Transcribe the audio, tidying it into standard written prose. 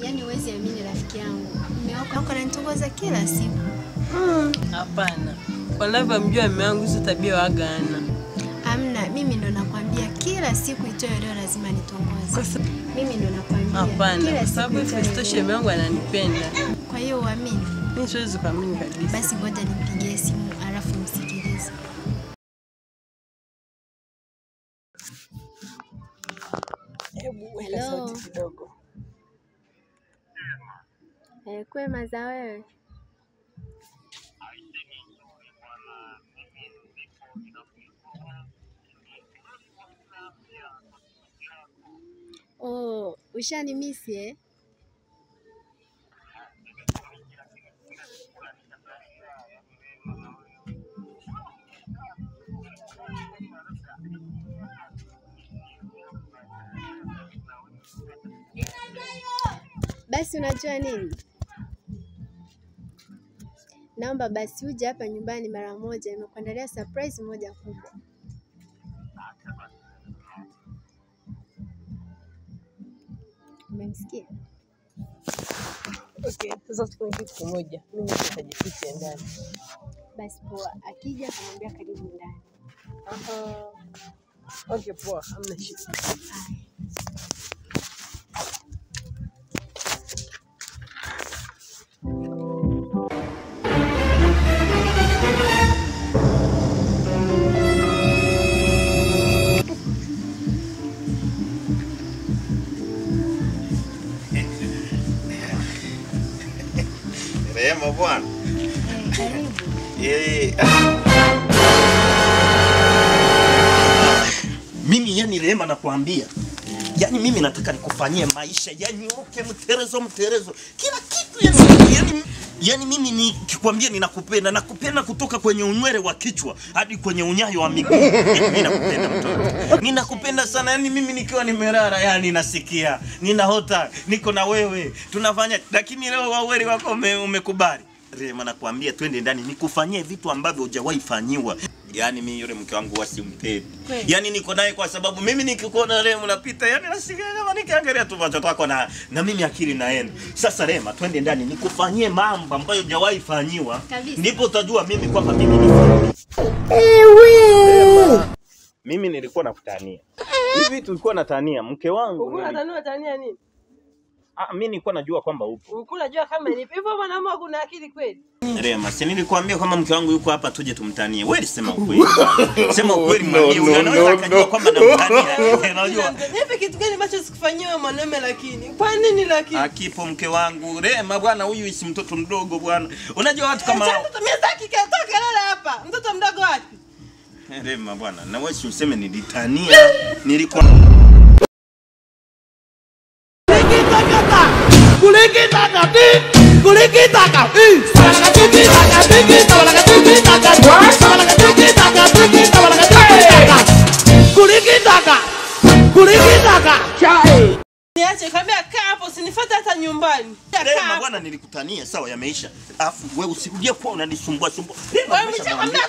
Yaani huwezi amini rafiki yangu. Mume wako ananitongoza kila siku. Hapana. Wanavyomjua mume wangu hizo tabia waga hana. Amna, mimi ndo nakwambia kila siku itoe leo lazima nitongoze. Mimi ndo nakwambia. Hapana, kwa sababu ifistoshe mume wangu ananipenda. Kwa hiyo uamini? Mimi siwezi kuamini kabisa. Basi ngoja nipigie simu alafu msikilize. Hebu weka sauti kidogo. Kwema za wewe? Oh, ushanimisi Basi unajua nini? Naomba basi uje hapa nyumbani mara moja, nimekuandalia surprise moja kubwa. Umemsikia? Okay, sasa tufanye kitu kimoja. Mimi nitajificha ndani. Basi poa, akija kumwambia karibu ndani. Okay, poa, hamna shida. Rehema bwana. Mimi yani Rehema nakwambia. Yani mimi nataka nikufanyie maisha yani yote mterezo. Kila kitu yani mimi nikikwambia nakupenda kutoka kwenye unywele wa kichwa hadi kwenye unyayo wa miguu. Mimi nakupenda mtoto. Ninakupenda sana yani mimi nikiwa nimelala yani nasikia. Ninahota niko na wewe. Tunafanya lakini leo wawili wako umekubali. Rehema nakwambia twende ndani nikufanyie vitu ambavyo hujawahi fanyiwa. Yani mimi yule mke wangu wasimpendi. Yani niko naye kwa sababu mimi nikikuona Rehema unapita yani nasikia kama nikiangalia tu macho yako na mimi akili naenda. Sasa Rehema twende ndani nikufanyie mambo ambayo hujawahi fanyiwa. Ndipo utajua mimi kwamba mimi ni mimi nilikuwa nakutania. Hivi tulikuwa natania mke wangu. Ulikuwa natania nini? Mimi nilikuwa najua kwamba upo. Ulikuwa unajua kama ni hivyo mwanaume kuna akili kweli? Rehema, si nilikwambia kama mke wangu yuko hapa tuje tumtanie. Wewe sema ukweli. Sema ukweli mwambie unaweza akajua kwamba namtania. Unajua. Hivi kitu gani ambacho sikufanyiwa mwanaume lakini? Kwa nini lakini? Akipo mke wangu. Rehema bwana huyu si mtoto mdogo bwana. Unajua watu kama mimi sitaki katoka lala hapa. Mtoto mdogo wapi? Rehema bwana, na wewe useme nilitania. Nilikuwa Niache kwambia kaa hapo usinifuate hata nyumbani. Rehema bwana nilikutania sawa yameisha. Afu wewe usirudie kwa unanisumbua. Wewe mshakwambia